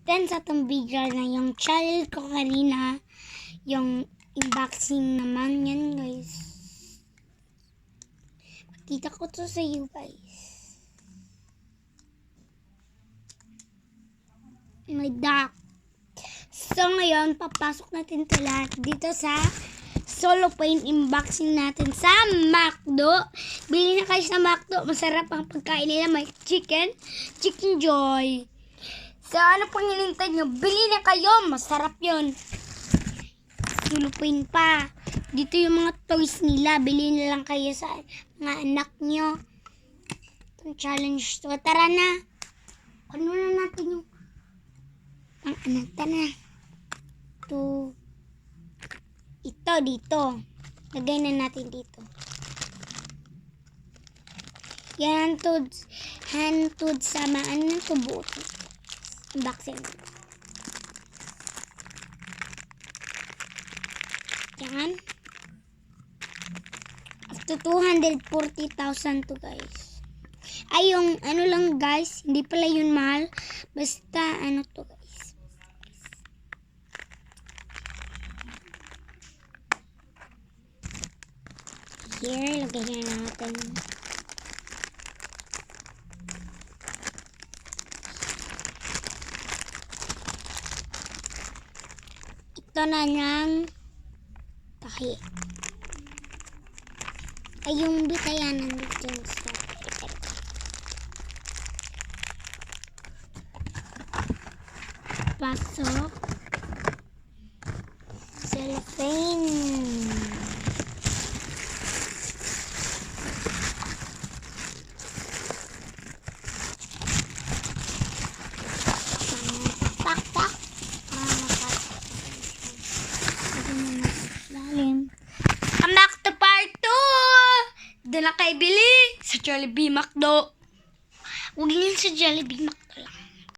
Then sa itong video na yung channel ko kanina, yung unboxing naman yan guys. Pakita ko to sa iyo guys. May duck. So ngayon, papasok natin ito lahat dito sa solo paint unboxing natin sa McDo. Bili na kayo sa McDo. Masarap ang pagkain nila. May chicken joy. So ano pang hinintay nyo? Bili na kayo. Masarap yun. Solo paint pa. Dito yung mga toys nila. Bili na lang kayo sa mga anak nyo. Itong challenge to. Tara na. Ano na natin yung ang anak. Tara na. Ito dito. Lagay na natin dito. Yan hantud sa ano ng tubo. Unboxing. Yan. Up to 240,000 to guys. Ay yung ano lang guys. Hindi pala yun mahal. Basta ano to guys. Here, lagay na natin. Ito na ng tahi. Ay, yung bitayan nandito sa pasok. Cellophane. Come back to part 2! Doon na kayo bili sa Jollibee McDo. Huwag yun sa Jollibee McDo lang.